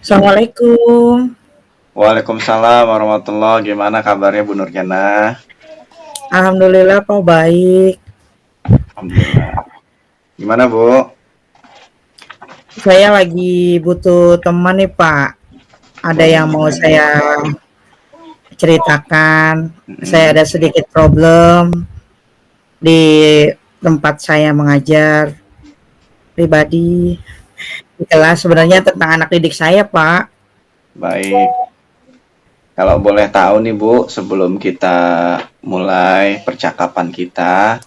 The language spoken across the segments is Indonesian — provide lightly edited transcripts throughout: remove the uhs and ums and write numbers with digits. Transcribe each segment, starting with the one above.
Assalamualaikum. Waalaikumsalam warahmatullah. Gimana kabarnya Bu Nurjana? Alhamdulillah Pak baik. Alhamdulillah. Gimana Bu? Saya lagi butuh teman nih Pak. Ada Boleh yang mau boleh. saya ceritakan. Saya Mm-mm. ada sedikit problem di tempat saya mengajar pribadi. Di kelas sebenarnya tentang anak didik saya Pak. Baik. Kalau boleh tahu nih Bu, sebelum kita mulai percakapan kita,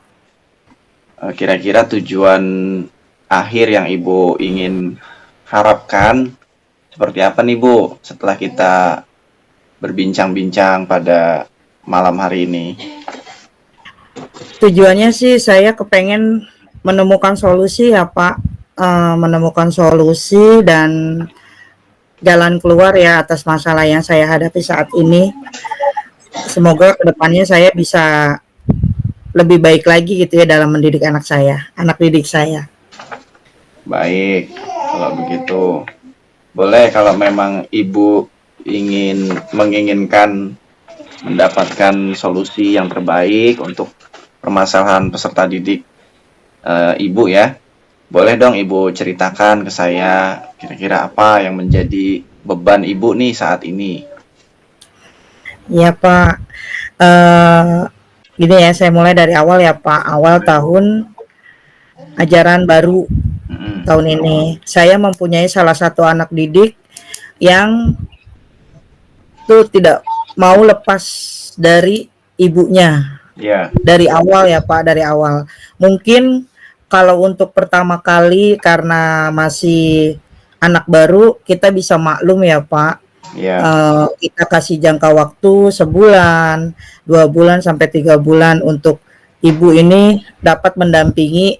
kira-kira tujuan akhir yang Ibu ingin harapkan seperti apa nih Bu setelah kita berbincang-bincang pada malam hari ini? Tujuannya sih saya kepengen menemukan solusi ya Pak. Menemukan solusi dan jalan keluar ya atas masalah yang saya hadapi saat ini. Semoga kedepannya saya bisa lebih baik lagi gitu ya dalam mendidik anak didik saya. Baik, kalau begitu. Boleh kalau memang Ibu menginginkan mendapatkan solusi yang terbaik untuk permasalahan peserta didik Ibu ya. Boleh dong Ibu ceritakan ke saya kira-kira apa yang menjadi beban Ibu nih saat ini. Ya Pak, eh, gini ya saya mulai dari awal ya Pak. Awal tahun ajaran baru Mm-mm. tahun ini, saya mempunyai salah satu anak didik yang tuh tidak mau lepas dari ibunya. Ya, Dari awal ya Pak, dari awal. Mungkin kalau untuk pertama kali karena masih anak baru, kita bisa maklum ya Pak. ya. Kita kasih jangka waktu sebulan, 2 bulan sampai 3 bulan untuk ibu ini dapat mendampingi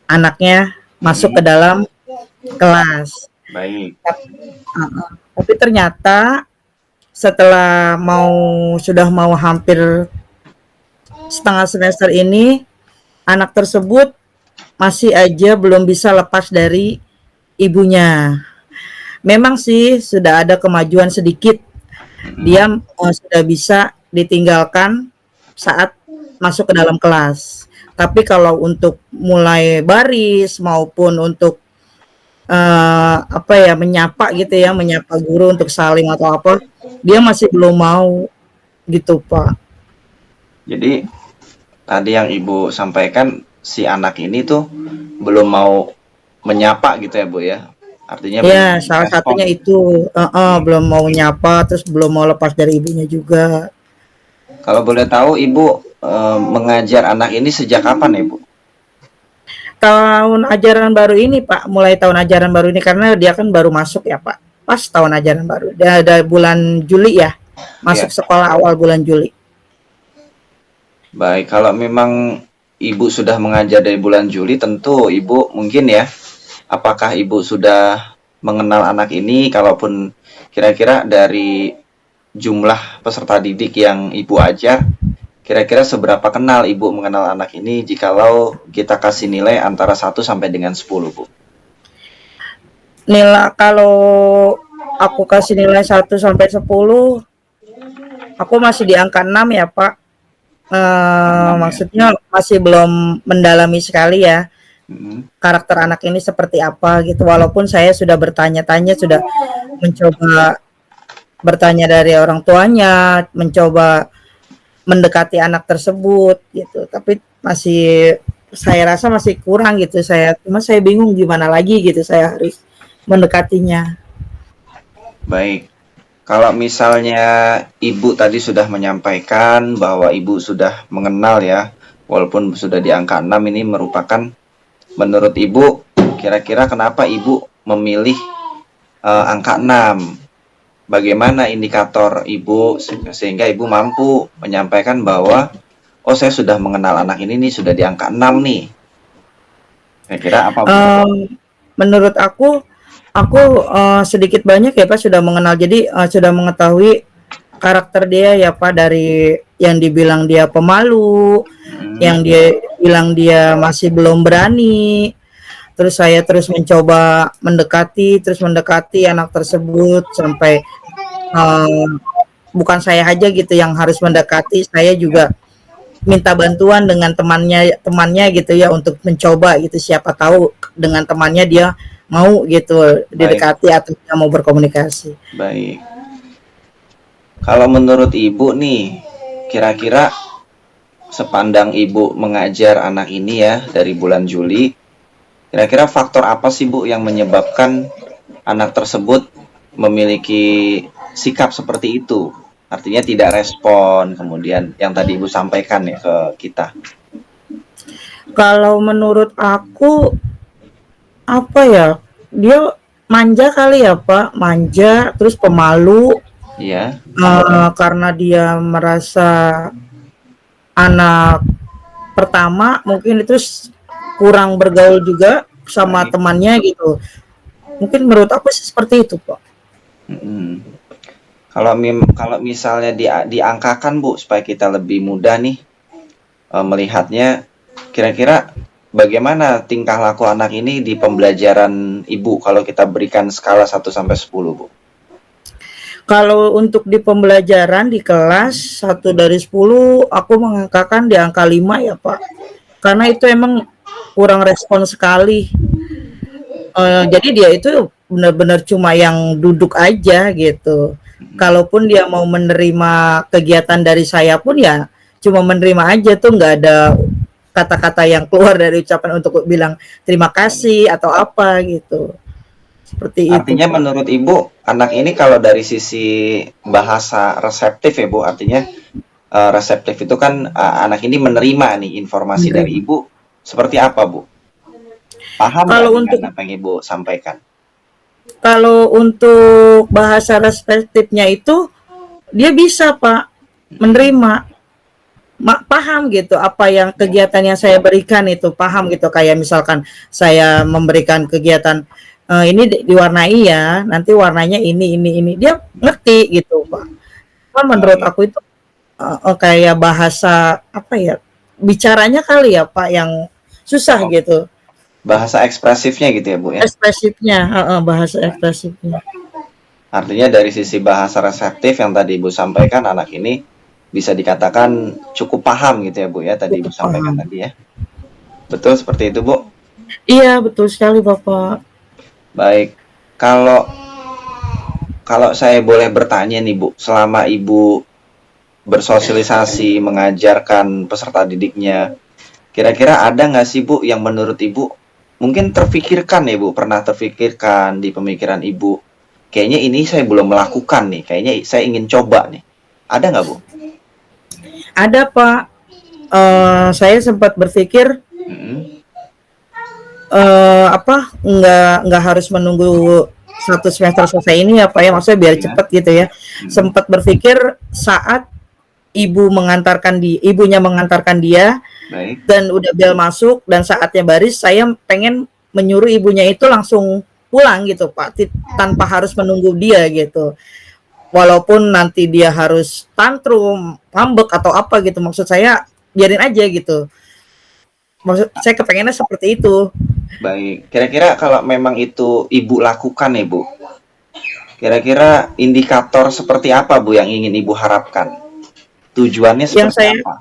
anaknya masuk ke Mm-mm. dalam kelas. Baik. Tapi ternyata setelah sudah mau hampir setengah semester ini, anak tersebut masih aja belum bisa lepas dari ibunya. Memang sih sudah ada kemajuan sedikit. Mm-mm. Dia sudah bisa ditinggalkan saat masuk ke dalam kelas. Tapi kalau untuk mulai baris maupun untuk apa ya menyapa gitu ya, menyapa guru untuk saling atau apa, dia masih belum mau gitu Pak. Jadi tadi yang Ibu sampaikan si anak ini tuh belum mau menyapa gitu ya Bu ya. Artinya belum Ya, salah respon. satunya itu, belum mau nyapa, terus belum mau lepas dari ibunya juga. Kalau boleh tahu Ibu mengajar anak ini sejak kapan ya Bu? Tahun ajaran baru ini, Pak, mulai tahun ajaran baru ini karena dia kan baru masuk ya, Pak. Pas tahun ajaran baru. Dia ada bulan Juli ya, Ya, masuk sekolah awal bulan Juli. baik. Kalau memang Ibu sudah mengajar dari bulan Juli, tentu Ibu mungkin ya, apakah Ibu sudah mengenal anak ini? Kalaupun kira-kira dari jumlah peserta didik yang Ibu ajar, kira-kira seberapa kenal Ibu mengenal anak ini jikalau kita kasih nilai antara 1 sampai dengan 10, Bu? Nilai kalau aku kasih nilai 1 sampai 10, aku masih di angka 6 ya, Pak. 6 ya. Maksudnya masih belum mendalami sekali ya Mm-mm. karakter anak ini seperti apa gitu. Walaupun saya sudah bertanya-tanya, sudah mencoba bertanya dari orang tuanya, mencoba mendekati anak tersebut gitu. Tapi masih saya rasa masih kurang gitu. Saya bingung gimana lagi gitu saya harus mendekatinya. Baik. Kalau misalnya Ibu tadi sudah menyampaikan bahwa Ibu sudah mengenal ya, walaupun sudah di angka 6 ini merupakan menurut Ibu kira-kira kenapa Ibu memilih angka 6? Bagaimana indikator Ibu sehingga Ibu mampu menyampaikan bahwa oh saya sudah mengenal anak ini nih sudah di angka 6 nih. Kira-kira apa Bu? Menurut aku sedikit banyak ya Pak sudah mengenal. Jadi sudah mengetahui karakter dia ya Pak dari yang dibilang dia pemalu, Hmm, yang dia bilang dia masih belum berani. Terus saya terus mencoba terus mendekati anak tersebut sampai, eee, bukan saya aja gitu yang harus mendekati, saya juga minta bantuan dengan temannya temannya gitu ya untuk mencoba gitu, siapa tahu dengan temannya dia mau gitu Baik, didekati atau dia mau berkomunikasi. baik. Kalau menurut Ibu nih, kira-kira sepandang Ibu mengajar anak ini ya dari bulan Juli, kira-kira faktor apa sih Bu yang menyebabkan anak tersebut memiliki sikap seperti itu? Artinya tidak respon, kemudian yang tadi Ibu sampaikan ya ke kita. Kalau menurut aku, apa ya, dia manja kali ya, Pak, manja, terus pemalu, Iya, karena dia merasa anak pertama mungkin itu kurang bergaul juga sama baik. temannya gitu. Mungkin menurut aku sih seperti itu, Pak. Mm-mm. Kalau misalnya diangkakan Bu supaya kita lebih mudah nih melihatnya, kira-kira bagaimana tingkah laku anak ini di pembelajaran Ibu kalau kita berikan skala 1 sampai 10 Bu? Kalau untuk di pembelajaran di kelas 1 dari 10 aku mengangkakan di angka 5 ya, Pak. Karena itu emang kurang respon sekali. Jadi dia itu benar-benar cuma yang duduk aja gitu. Kalaupun dia mau menerima kegiatan dari saya pun ya cuma menerima aja tuh, nggak ada kata-kata yang keluar dari ucapan untuk bilang terima kasih atau apa gitu. Seperti itu, Artinya Pak. menurut Ibu, anak ini kalau dari sisi bahasa reseptif ya Bu, artinya reseptif itu kan anak ini menerima nih informasi dari Menerima. Ibu seperti apa Bu? Paham nggak Kalau dengan untuk apa yang Ibu sampaikan? kalau untuk bahasa respektifnya itu dia bisa, Pak, menerima, paham gitu apa yang Ya, kegiatan yang saya berikan itu, paham gitu. Kayak misalkan saya memberikan kegiatan, ini diwarnai ya, nanti warnanya ini, dia ngerti gitu, Pak. Kan menurut baik. aku itu, kayak bahasa apa ya, bicaranya kali ya, Pak, yang susah Oh, gitu, bahasa ekspresifnya gitu ya Bu ya. ekspresifnya, bahasa ekspresifnya. Artinya dari sisi bahasa reseptif yang tadi Ibu sampaikan, anak ini bisa dikatakan cukup paham gitu ya Bu ya, tadi Ibu Cukup sampaikan paham. tadi ya. Betul seperti itu Bu? Iya, betul sekali, Bapak. Baik. Kalau kalau saya boleh bertanya nih Bu, selama Ibu bersosialisasi, mengajarkan peserta didiknya, kira-kira ada nggak sih Bu yang menurut Ibu mungkin terfikirkan ya Bu, pernah terfikirkan di pemikiran Ibu, kayaknya ini saya belum melakukan nih, kayaknya saya ingin coba nih. Ada nggak Bu? Ada, Pak. Saya sempat berpikir, Mm-mm. nggak harus menunggu 1 semester selesai ini ya, Pak, ya, maksudnya biar Ya. cepet gitu ya. Mm-mm. Sempat berpikir saat ibunya mengantarkan dia Baik. dan udah bel masuk dan saatnya baris, saya pengen menyuruh ibunya itu langsung pulang gitu, Pak, tanpa harus menunggu dia gitu. Walaupun nanti dia harus tantrum, ngambek atau apa gitu, maksud saya biarin aja gitu. Maksud saya kepengennya seperti itu. Baik. Kira-kira kalau memang itu Ibu lakukan ya Bu, kira-kira indikator seperti apa Bu yang ingin Ibu harapkan? Tujuannya Yang seperti saya apa?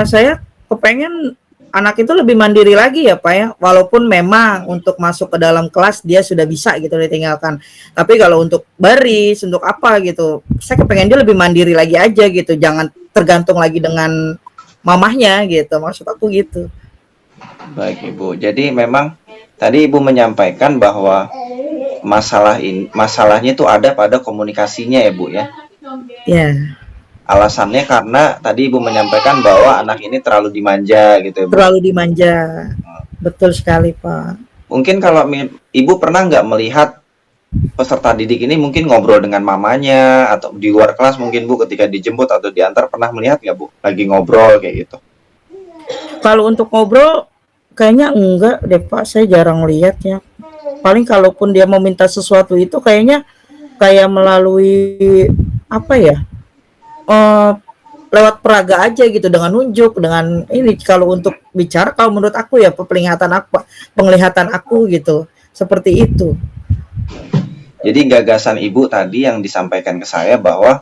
saya kepengen anak itu lebih mandiri lagi ya, Pak, ya. Walaupun memang untuk masuk ke dalam kelas dia sudah bisa gitu ditinggalkan. Tapi kalau untuk baris, untuk apa gitu, saya kepengen dia lebih mandiri lagi aja gitu. Jangan tergantung lagi dengan mamahnya gitu. Maksud aku gitu. Baik Ibu. Jadi memang tadi Ibu menyampaikan bahwa masalahnya itu ada pada komunikasinya ya Bu ya. Ya, Alasannya karena tadi Ibu menyampaikan bahwa anak ini terlalu dimanja gitu ya Bu. terlalu dimanja. Betul sekali, Pak. Mungkin kalau Ibu pernah nggak melihat peserta didik ini mungkin ngobrol dengan mamanya atau di luar kelas mungkin Bu ketika dijemput atau diantar pernah melihat nggak Bu lagi ngobrol kayak gitu? Kalau untuk ngobrol kayaknya enggak deh, Pak. Saya jarang lihat ya. Paling kalaupun dia mau minta sesuatu itu kayaknya kayak melalui apa ya? eh lewat peraga aja gitu, dengan nunjuk, dengan ini. Kalau untuk bicara, kalau menurut aku ya penglihatan aku gitu, seperti itu. Jadi gagasan ibu tadi yang disampaikan ke saya bahwa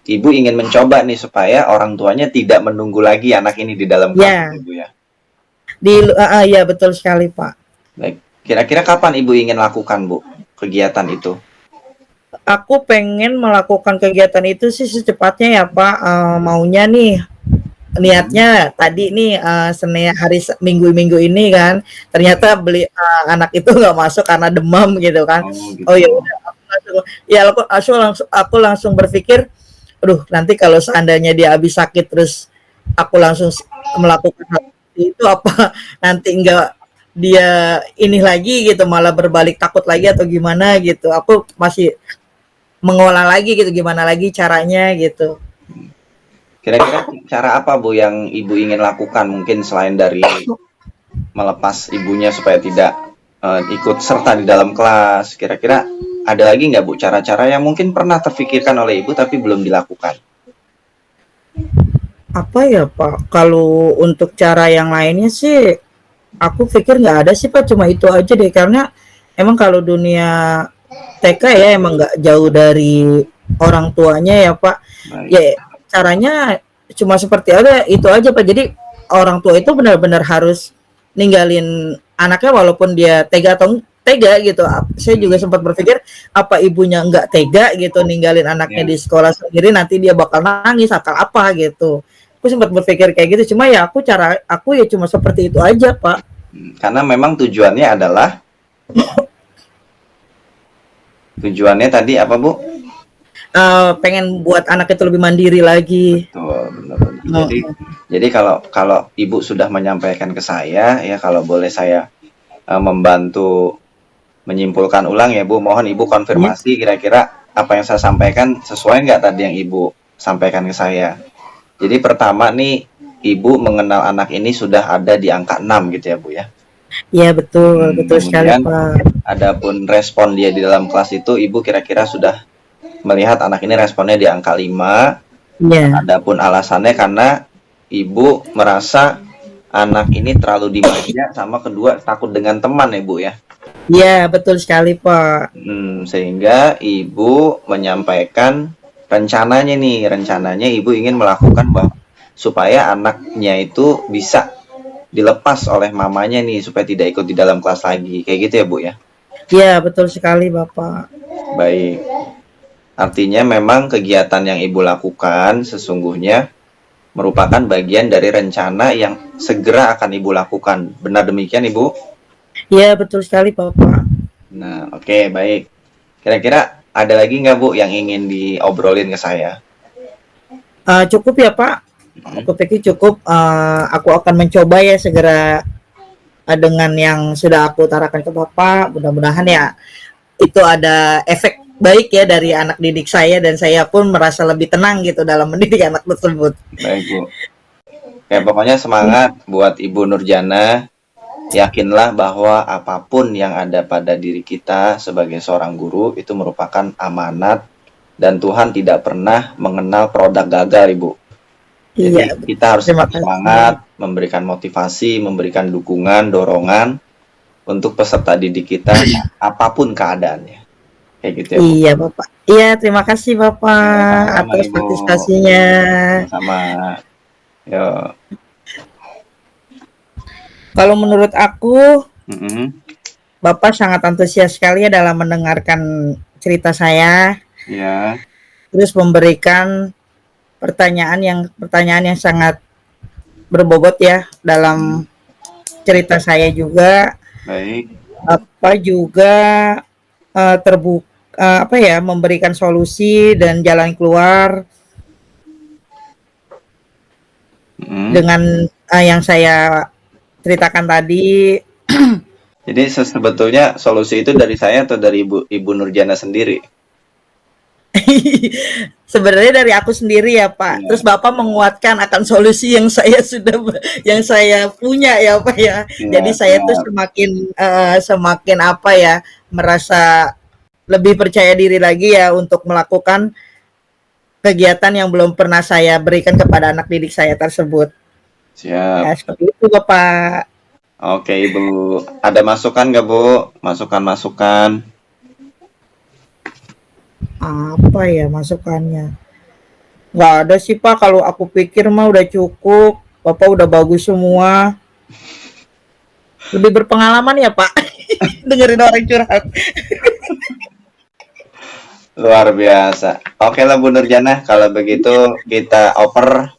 ibu ingin mencoba nih supaya orang tuanya tidak menunggu lagi anak ini di dalam kelas Ya, ibu ya. ya betul sekali Pak. Baik. Kira-kira kapan ibu ingin lakukan Bu kegiatan itu? Aku pengen melakukan kegiatan itu sih secepatnya ya Pak. Maunya nih, niatnya tadi nih, Senin Minggu ini kan, ternyata anak itu nggak masuk karena demam gitu kan. Oh Oh ya gitu. udah, aku langsung berpikir, aduh nanti kalau seandainya dia habis sakit terus aku langsung melakukan hal seperti itu, apa nanti enggak dia ini lagi gitu, malah berbalik takut lagi atau gimana gitu. Aku masih mengolah lagi gitu, gimana lagi caranya gitu. Kira-kira cara apa Bu yang ibu ingin lakukan mungkin selain dari melepas ibunya supaya tidak ikut serta di dalam kelas? Kira-kira ada lagi nggak Bu cara-cara yang mungkin pernah terfikirkan oleh ibu tapi belum dilakukan? Apa ya Pak, kalau untuk cara yang lainnya sih aku pikir nggak ada sih Pak, cuma itu aja deh, karena emang kalau dunia TK ya emang nggak jauh dari orang tuanya ya Pak. Baik. Ya caranya cuma seperti ada itu aja Pak. Jadi orang tua itu benar-benar harus ninggalin anaknya walaupun dia tega atau tega gitu. Saya juga sempat berpikir apa ibunya nggak tega gitu ninggalin anaknya Ya. di sekolah sendiri, nanti dia bakal nangis akal apa gitu. Aku sempat berpikir kayak gitu, cuma ya aku ya cuma seperti itu aja Pak. Karena memang tujuannya tadi apa Bu? Pengen buat anak itu lebih mandiri lagi. Betul, benar-benar. Jadi kalau ibu sudah menyampaikan ke saya ya, kalau boleh saya membantu menyimpulkan ulang ya Bu, mohon ibu konfirmasi kira-kira apa yang saya sampaikan sesuai nggak tadi yang ibu sampaikan ke saya. Jadi pertama nih, ibu mengenal anak ini sudah ada di angka 6 gitu ya Bu ya. Iya betul, betul sekali Kemudian Pak. adapun respon dia di dalam kelas itu ibu kira-kira sudah melihat anak ini responnya di angka 5. Iya. Adapun alasannya karena ibu merasa anak ini terlalu dimanja, sama kedua takut dengan teman ya Bu ya. Iya betul sekali Pak. Sehingga ibu menyampaikan rencananya ibu ingin melakukan supaya anaknya itu bisa dilepas oleh mamanya nih supaya tidak ikut di dalam kelas lagi. Kayak gitu ya Bu ya. Iya betul sekali Bapak. Baik. Artinya memang kegiatan yang ibu lakukan sesungguhnya merupakan bagian dari rencana yang segera akan ibu lakukan. Benar demikian Ibu? Iya betul sekali Bapak. Nah, oke, baik. Kira-kira ada lagi nggak Bu yang ingin diobrolin ke saya? Cukup ya Pak. Aku pikir cukup. Aku akan mencoba ya segera dengan yang sudah aku utarakan ke Bapak. Mudah-mudahan ya itu ada efek baik ya dari anak didik saya, dan saya pun merasa lebih tenang gitu dalam mendidik anak tersebut. Baik Bu. Ya pokoknya semangat buat Ibu Nurjana. Yakinlah bahwa apapun yang ada pada diri kita sebagai seorang guru itu merupakan amanat dan Tuhan tidak pernah mengenal produk gagal, Ibu. Jadi Iya, kita harus terima tetap kasih. semangat, memberikan motivasi, memberikan dukungan, dorongan untuk peserta didik kita apapun keadaannya. Kayak gitu ya, Bu. Iya Bapak. Iya terima kasih Bapak Sama-sama, atas Ibu. partisipasinya. Sama. Yo. Kalau menurut aku, Mm-mm. Bapak sangat antusias sekali ya dalam mendengarkan cerita saya, Ya, terus memberikan pertanyaan yang sangat berbobot ya dalam cerita saya juga. baik. Apa juga memberikan solusi dan jalan keluar Mm-mm. dengan yang saya ceritakan tadi. Jadi sebetulnya solusi itu dari saya atau dari Ibu Nurjana sendiri? Sebenarnya dari aku sendiri ya Pak. Ya. Terus Bapak menguatkan akan solusi yang saya punya ya Pak ya. Ya, Jadi saya tuh siap. semakin apa ya, merasa lebih percaya diri lagi ya untuk melakukan kegiatan yang belum pernah saya berikan kepada anak didik saya tersebut. Siap. Ya, seperti itu, Bapak. Oke, Ibu. Ada masukan nggak, Bu? Masukan-masukan. Apa ya masukannya? Nggak ada sih, Pak. Kalau aku pikir mah udah cukup. Bapak udah bagus semua. Lebih berpengalaman ya, Pak. Dengerin orang curhat. Luar biasa. Oke lah Bu Nurjana, kalau begitu kita oper